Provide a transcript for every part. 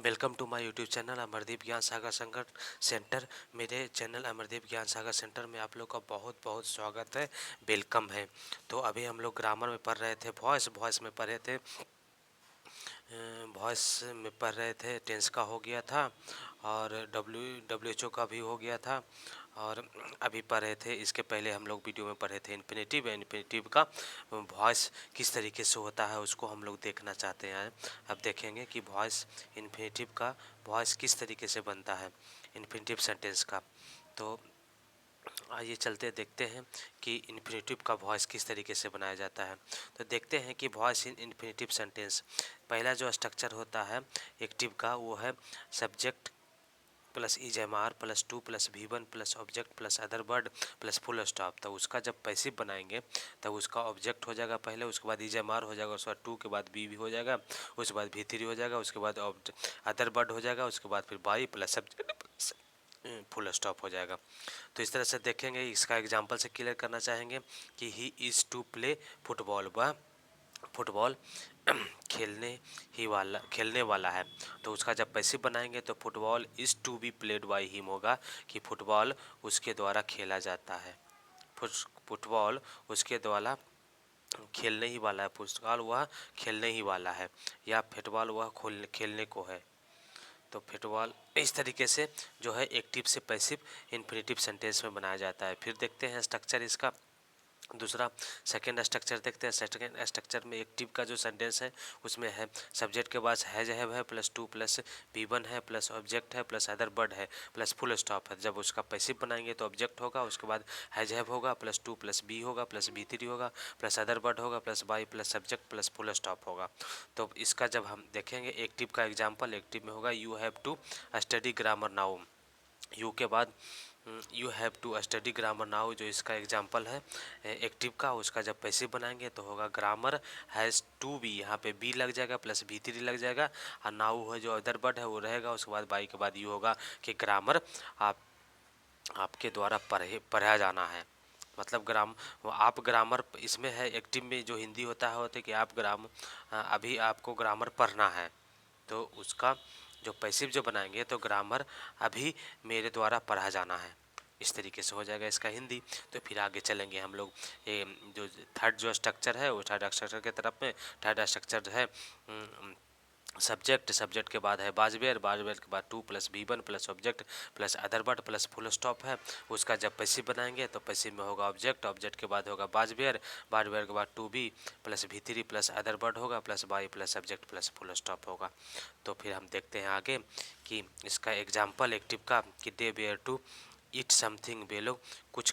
Welcome to my YouTube channel Amardeep Gyan Sagar संकट centre. मेरे channel Amardeep Gyan सागर centre में आप लोग का बहुत बहुत स्वागत है, वेलकम है। तो अभी हम लोग ग्रामर में पढ़ रहे थे, वॉइस में पढ़े थे, वॉइस में पढ़ रहे थे, टेंस का हो गया था और डब्ल्यू का भी हो गया था। और अभी पढ़ रहे थे, इसके पहले हम लोग वीडियो में पढ़े थे इन्फिनेटिव का वॉइस किस तरीके से होता है, उसको हम लोग देखना चाहते हैं। अब देखेंगे कि वॉइस इन्फिनेटिव का वॉइस किस तरीके से बनता है, इन्फिनेटिव सेंटेंस का। तो आइए चलते देखते हैं कि इन्फिनेटिव का वॉइस किस तरीके से बनाया जाता है। तो देखते हैं कि वॉइस इन इन्फिनेटिव सेंटेंस, पहला जो स्ट्रक्चर होता है एक्टिव का वो है subject plus is am are plus to plus V one plus object plus other word plus full stop. तो उसका जब पैसिव बनाएंगे तब उसका ऑब्जेक्ट हो जाएगा पहले, उसके बाद इज एम आर हो जाएगा, उसके बाद टू के बाद वी हो जाएगा, उसके बाद वी थ्री हो जाएगा, उसके बाद अदर वर्ड हो जाएगा, उसके बाद फिर by plus subject full stop हो जाएगा। तो इस तरह से देखेंगे, इसका एग्जांपल से क्लियर करना चाहेंगे कि he is to play football, वह फुटबॉल खेलने वाला है। तो उसका जब पैसिव बनाएंगे तो football is to be played by him होगा कि फुटबॉल उसके द्वारा खेला जाता है, फुटबॉल उसके द्वारा खेलने ही वाला है, फुटबॉल वह खेलने ही वाला है, या फुटबॉल वह खेलने को है। तो फुटबॉल इस तरीके से जो है एक्टिव से पैसिव इन्फिनेटिव सेंटेंस में बनाया जाता है। फिर देखते हैं स्ट्रक्चर इसका दूसरा, सेकेंड स्ट्रक्चर देखते हैं। सेकेंड स्ट्रक्चर में एक्टिव का जो सेंटेंस है उसमें है सब्जेक्ट के बाद हैव है plus to plus V one है प्लस ऑब्जेक्ट है प्लस अदर वर्ड है प्लस फुल स्टॉप है। जब उसका पैसिव बनाएंगे तो ऑब्जेक्ट होगा, उसके बाद हैव होगा प्लस टू प्लस बी होगा प्लस बी थ्री होगा प्लस अदर वर्ड होगा plus by plus subject plus full stop होगा। तो इसका जब हम देखेंगे एक्टिव का एग्जाम्पल, एक्टिव में होगा you have to study grammar now, you के बाद you have to study grammar now, जो इसका एग्जाम्पल है एक्टिव का। उसका जब पैसिव बनाएंगे तो होगा ग्रामर हैज़ टू बी, यहाँ पे बी लग जाएगा प्लस बी थ्री लग जाएगा, और नाउ है जो अदर वर्ड है वो रहेगा, उसके बाद बाई के बाद यू होगा कि ग्रामर आपके द्वारा पढ़ा जाना है। मतलब आप ग्रामर इसमें है, एक्टिव में जो हिंदी होता है होता है कि अभी आपको ग्रामर पढ़ना है। तो उसका जो पैसिव जो बनाएंगे तो ग्रामर अभी मेरे द्वारा पढ़ा जाना है, इस तरीके से हो जाएगा इसका हिंदी। तो फिर आगे चलेंगे हम लोग, जो थर्ड जो स्ट्रक्चर है वो थर्ड स्ट्रक्चर के तरफ में। थर्ड स्ट्रक्चर है सब्जेक्ट के बाद है बाजवेयर के बाद to plus V one plus object plus other word plus full stop है। उसका जब पैसिव बनाएंगे तो पैसिव में होगा ऑब्जेक्ट के बाद होगा बाजवेयर के बाद to be plus V three plus other word होगा plus by plus subject plus full stop होगा। तो फिर हम देखते हैं आगे कि इसका एग्जाम्पल एक्टिव का कि दे वेयर टू ईट समथिंग, वे लोग कुछ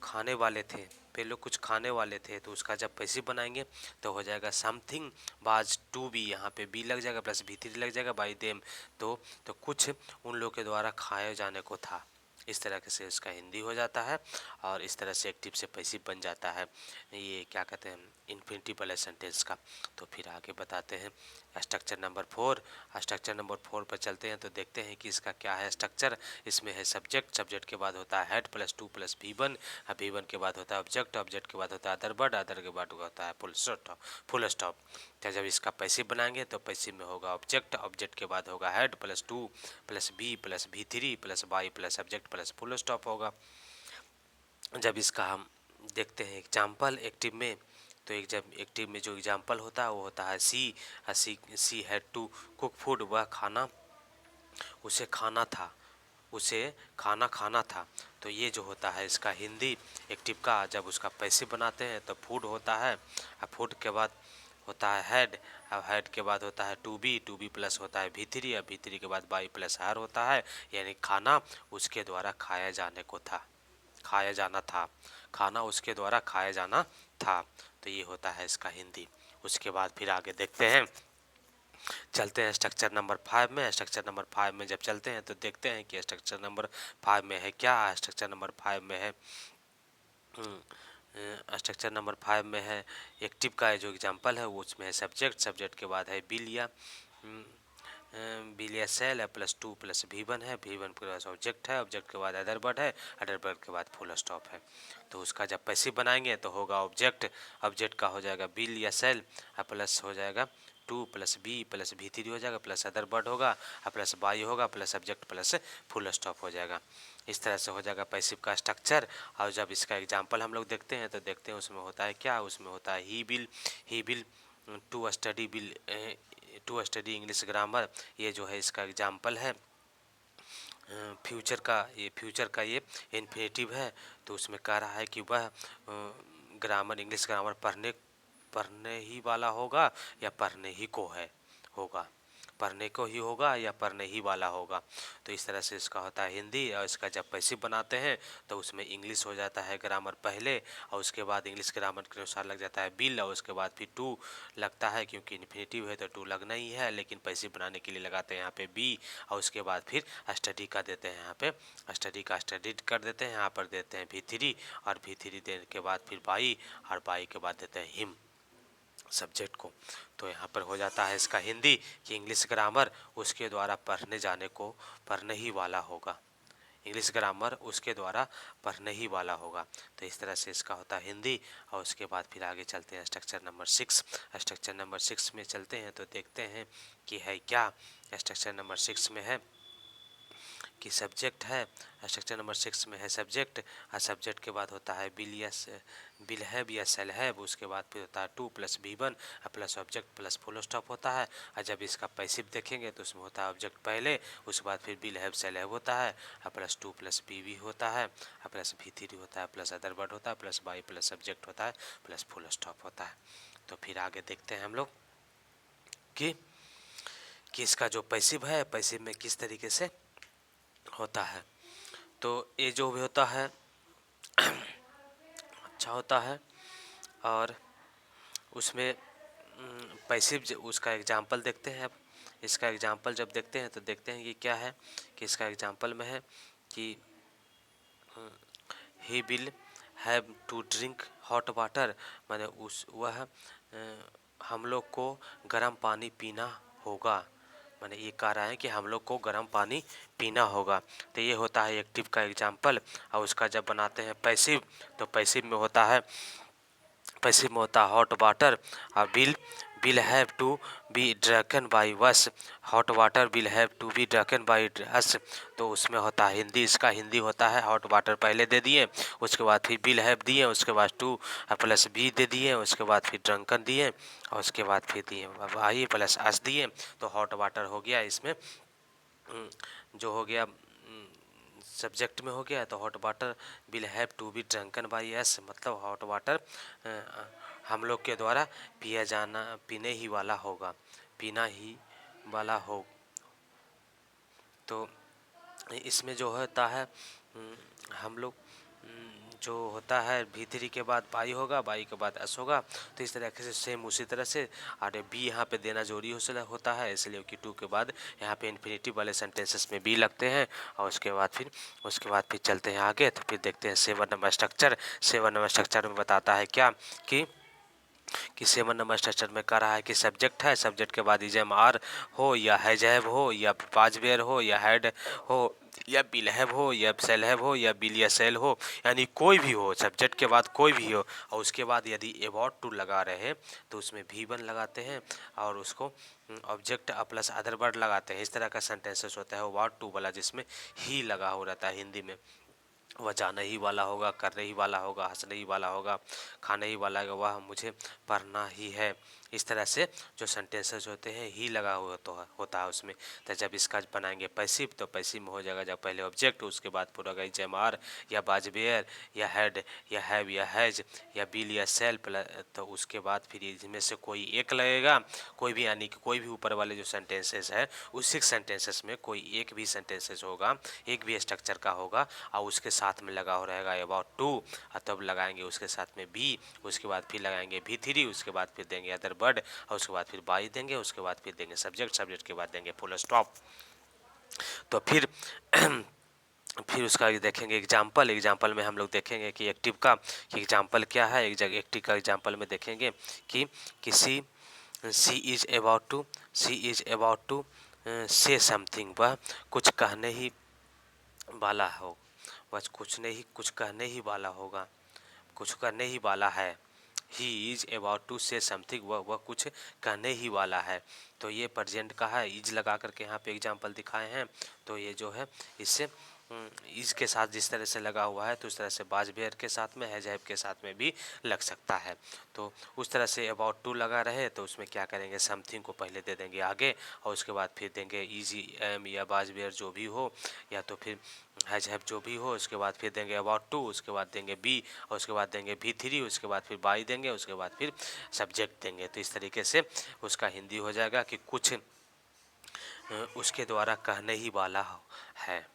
खाने वाले थे, वे लोग कुछ खाने वाले थे। तो उसका जब पैसिव बनाएंगे तो हो जाएगा समथिंग बाज टू बी, यहाँ पे बी लग जाएगा प्लस बी थ्री लग जाएगा बाई देम। तो कुछ उन लोग के द्वारा खाए जाने को था। इस तरह से उसका हिंदी हो जाता है और इस तरह से एक्टिव से पैसिव बन जाता है, ये क्या कहते हैं इन्फिनिटिव वाले सेंटेंस का। तो फिर आगे बताते हैं स्ट्रक्चर नंबर 4। स्ट्रक्चर नंबर 4 पर चलते हैं तो देखते हैं कि इसका क्या है स्ट्रक्चर। इसमें है सब्जेक्ट के बाद होता है had plus to plus V one के बाद होता है ऑब्जेक्ट के बाद होता है अदर के बाद होता है फुल स्टॉप। तो जब इसका पैसिव बनाएंगे तो पैसिव में होगा ऑब्जेक्ट के बाद होगा head plus to plus V three plus by plus subject plus full stop होगा। जब इसका हम देखते हैं एग्जाम्पल एक्टिव में, तो एक जब एक्टिव में जो एग्जाम्पल होता है वो होता है she had to cook food, वह खाना उसे खाना था, उसे खाना था। तो ये जो होता है इसका हिंदी एक्टिव का, जब उसका पैसिव बनाते हैं तो फूड होता है, और फूड के बाद होता है हेड, अब हेड के बाद होता है टू बी प्लस होता है वी थ्री के बाद बाई प्लस आर होता है, यानी खाना उसके द्वारा खाया जाना था, खाना उसके द्वारा खाया जाना था। तो ये होता है इसका हिंदी। उसके बाद फिर आगे देखते हैं, चलते हैं स्ट्रक्चर नंबर 5 में। स्ट्रक्चर नंबर 5 में जब चलते हैं तो देखते हैं कि स्ट्रक्चर नंबर 5 में है क्या। स्ट्रक्चर नंबर 5 में है स्ट्रक्चर नंबर 5 में है एक्टिव का जो एग्जांपल है वो उसमें है सब्जेक्ट के बाद है बी लिया, बिल या सेल है प्लस टू प्लस V1 है, V1 प्लस ऑब्जेक्ट है, ऑब्जेक्ट के बाद अदर वर्ड है, अदर वर्ड के बाद फुल स्टॉप है। तो उसका जब पैसिव बनाएंगे तो होगा ऑब्जेक्ट, ऑब्जेक्ट का हो जाएगा बिल या सेल प्लस हो जाएगा 2 प्लस बी प्लस V3 हो जाएगा प्लस अदर वर्ड होगा प्लस बाई होगा plus object plus full stop हो जाएगा। इस तरह से हो जाएगा पैसिव का स्ट्रक्चर। और जब इसका एग्जाम्पल हम लोग देखते हैं तो देखते हैं उसमें होता है क्या, उसमें होता है ही bill to study bill to study English grammar. ये जो है इसका एग्जाम्पल है फ्यूचर का ये इन्फिनेटिव है। तो उसमें कह रहा है कि वह ग्रामर इंग्लिश ग्रामर पढ़ने ही वाला होगा या पढ़ने ही को है होगा, पढ़ने को ही होगा या पढ़ने ही वाला होगा। तो इस तरह से इसका होता है हिंदी। और इसका जब पैसिव बनाते हैं तो उसमें इंग्लिश हो जाता है ग्रामर पहले और उसके बाद इंग्लिश ग्रामर के अनुसार लग जाता है बिल और उसके बाद फिर टू लगता है, क्योंकि इन्फिनेटिव है तो टू लगना ही है, लेकिन पैसिव बनाने के लिए लगाते हैं यहाँ पे बी और उसके बाद फिर स्टडी का देते हैं, यहाँ पे स्टडी का स्टडीड कर देते हैं, यहाँ पर देते हैं V3 और V3 देने के बाद फिर बाई और बाई के बाद देते हैं हिम सब्जेक्ट को। तो यहाँ पर हो जाता है इसका हिंदी कि इंग्लिश ग्रामर उसके द्वारा पढ़ने जाने को पढ़ने ही वाला होगा, इंग्लिश ग्रामर उसके द्वारा पढ़ने ही वाला होगा। तो इस तरह से इसका होता है हिंदी। और उसके बाद फिर आगे चलते हैं स्ट्रक्चर नंबर 6। स्ट्रक्चर नंबर 6 में चलते हैं तो देखते हैं कि है क्या। स्ट्रक्चर नंबर 6 में है कि सब्जेक्ट है, स्ट्रक्चर नंबर 6 में है सब्जेक्ट और सब्जेक्ट के बाद होता है बिल हैव या सेल हैव, उसके बाद फिर होता है 2 plus V1 plus object plus full stop होता है। और जब इसका पैसिव देखेंगे तो उसमें होता है ऑब्जेक्ट पहले, उसके बाद फिर बिल हैव सेल हैव होता है प्लस 2 प्लस BV होता है प्लस V3 होता है प्लस अदर वर्ड होता है प्लस बाई प्लस सब्जेक्ट होता है प्लस फुल स्टॉप होता है। तो फिर आगे देखते हैं हम लोग कि इसका जो पैसिव है पैसिव में किस तरीके से होता है। तो ये जो भी होता है अच्छा होता है। और उसमें पैसिव उसका एग्जाम्पल देखते हैं। अब इसका एग्जाम्पल जब देखते हैं तो देखते हैं कि क्या है कि इसका एग्जाम्पल में है कि he will have to drink hot water, माने वह हम लोग को गर्म पानी पीना होगा, माने ये कह रहा है कि हम लोग को गर्म पानी पीना होगा। तो ये होता है एक्टिव का एग्जाम्पल। और उसका जब बनाते हैं पैसिव तो पैसिव में होता है हॉट वाटर और will have to be drunken by us, hot water will have to be drunken by us. तो उसमें होता है हिंदी, इसका हिंदी होता है हॉट वाटर पहले दे दिए, उसके बाद फिर विल हैव दिए, उसके बाद 2 प्लस बी दे दिए, उसके बाद फिर ड्रंकन दिए और उसके बाद फिर दिए बाई प्लस अस दिए। तो हॉट वाटर हो गया इसमें जो हो गया सब्जेक्ट में हो गया। तो hot water will have to be drunken by us, मतलब हॉट वाटर हम लोग के द्वारा पीने ही वाला होगा, पीना ही वाला हो। तो इसमें जो होता है हम लोग जो होता है V3 के बाद बाई होगा, बाई के बाद एस होगा। तो इस तरीके से सेम उसी तरह से और बी यहाँ पे देना जरूरी होता है, इसलिए कि 2 के बाद यहाँ पे इन्फिनेटिव वाले सेंटेंसेस में बी लगते हैं। और उसके बाद फिर चलते हैं आगे। तो फिर देखते हैं 7 नंबर स्ट्रक्चर। 7 नंबर स्ट्रक्चर में बताता है क्या कि 7 नंबर स्ट्रक्चर में कह रहा है कि सब्जेक्ट है, सब्जेक्ट के बाद इजम आर हो या हैज हैव हो या पाजवेयर हो या हैड हो या बिल हैव हो या सेल हैव हो या बिल या सेल हो, यानी कोई भी हो सब्जेक्ट के बाद कोई भी हो। और उसके बाद यदि अबाउट टू लगा रहे तो उसमें V1 लगाते हैं और उसको ऑब्जेक्ट प्लस अदर वर्ड लगाते हैं। इस तरह का सेंटेंसेस होता है अबाउट टू वाला, जिसमें ही लगा हो रहता है हिंदी में। वह जाने ही वाला होगा, करने ही वाला होगा, हंसने ही वाला होगा, खाने ही वाला होगा, वह मुझे पढ़ना ही है। इस तरह से जो सेंटेंसेस होते हैं ही लगा हुआ होता है उसमें। तो जब इसका बनाएंगे पैसिव तो पैसिव में हो जाएगा जब पहले ऑब्जेक्ट उसके बाद पूरा गई जमार या बाजबेयर या हेड या हैव या हैज या बिल या सेल, तो उसके बाद फिर इसमें से कोई एक लगेगा, कोई भी, यानी कि कोई भी ऊपर वाले जो सेंटेंसेस है उस 6 सेंटेंसेस में कोई एक भी सेंटेंसेस होगा, एक भी स्ट्रक्चर का होगा और उसके साथ में लगा हो रहेगा अबाउट टू, और तब लगाएंगे उसके साथ में बी, उसके बाद फिर लगाएंगे V3, उसके बाद फिर देंगे अदर वर्ड और उसके बाद फिर बाई देंगे, उसके बाद फिर देंगे सब्जेक्ट, सब्जेक्ट के बाद देंगे फुल स्टॉप। तो फिर उसका देखेंगे एग्जाम्पल में हम लोग देखेंगे कि एक्टिव का एग्जाम्पल क्या है। एक जगह एक्टिव का एग्जाम्पल में देखेंगे कि she is about to say something, वह कुछ कहने ही वाला हो, वह कुछ कहने ही वाला होगा, कुछ करने ही वाला है। He is about to say something, वह कुछ कहने ही वाला है। तो ये प्रेजेंट का है, इज लगा करके यहाँ पे एग्जाम्पल दिखाए हैं। तो ये जो है इससे इज के साथ जिस तरह से लगा हुआ है तो उस तरह से बाज बेयर के साथ में, हैज हैव के साथ में भी लग सकता है। तो उस तरह से अबाउट टू लगा रहे तो उसमें क्या करेंगे, समथिंग को पहले दे देंगे आगे और उसके बाद फिर देंगे इजी एम या बाज बेयर जो भी हो, या तो फिर हैज हैव जो भी हो, उसके बाद फिर देंगे अबाउट टू, उसके बाद देंगे बी, और उसके बाद देंगे भी थ्री, उसके बाद फिर बाई देंगे, उसके बाद फिर सब्जेक्ट देंगे। तो इस तरीके से उसका हिंदी हो जाएगा कि कुछ उसके द्वारा कहने ही वाला है,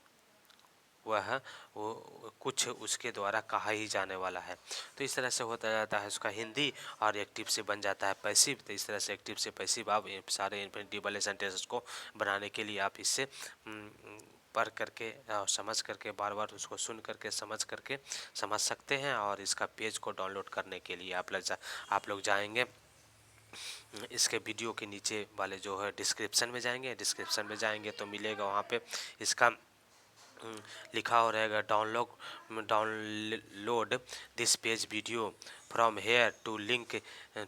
वह वो कुछ उसके द्वारा कहा ही जाने वाला है। तो इस तरह से होता जाता है उसका हिंदी, और एक्टिव से बन जाता है पैसिव। तो इस तरह से एक्टिव से पैसिव आप सारे इन्फिनिटिव वाले सेंटेंसेस को बनाने के लिए आप इससे पढ़ करके और समझ करके, बार बार उसको सुन करके समझ सकते हैं। और इसका पेज को डाउनलोड करने के लिए आप लोग जाएंगे इसके वीडियो के नीचे वाले जो है डिस्क्रिप्शन में जाएंगे, डिस्क्रिप्शन में जाएंगे तो मिलेगा वहाँ पे इसका लिखा हो रहेगा download this page video from here to link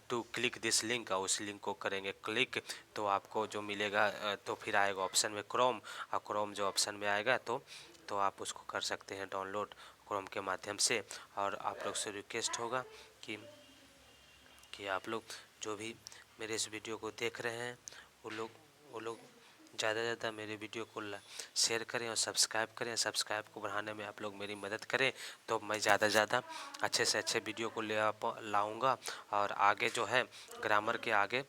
to click this link, और उस लिंक को करेंगे क्लिक तो आपको जो मिलेगा तो फिर आएगा ऑप्शन में क्रोम, और क्रोम जो ऑप्शन में आएगा तो आप उसको कर सकते हैं डाउनलोड क्रोम के माध्यम से। और आप लोग से रिक्वेस्ट होगा कि आप लोग जो भी मेरे इस वीडियो को देख रहे हैं वो लोग ज़्यादा से ज़्यादा मेरे वीडियो को शेयर करें और सब्सक्राइब करें। सब्सक्राइब को बढ़ाने में आप लोग मेरी मदद करें तो मैं ज़्यादा से ज़्यादा अच्छे से अच्छे वीडियो को लाऊंगा, और आगे जो है ग्रामर के आगे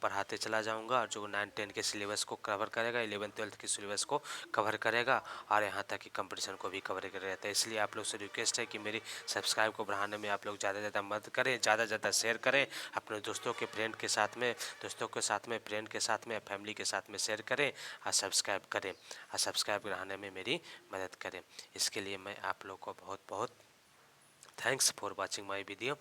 बढ़ाते चला जाऊंगा, और जो 9-10 के सिलेबस को कवर करेगा, 11-12 के सिलेबस को कवर करेगा, और यहाँ तक कि कंपटीशन को भी कवर करेगा। तो इसलिए आप लोग से रिक्वेस्ट है कि मेरी सब्सक्राइब को बढ़ाने में आप लोग ज़्यादा से ज़्यादा मदद करें, ज़्यादा से ज़्यादा शेयर करें अपने दोस्तों के फ्रेंड के साथ में, फ्रेंड के साथ में, फैमिली के साथ में शेयर करें, और सब्सक्राइब करें, और सब्सक्राइब बढ़ाने में मेरी मदद करें। इसके लिए मैं आप लोग को बहुत बहुत thanks for watching my video.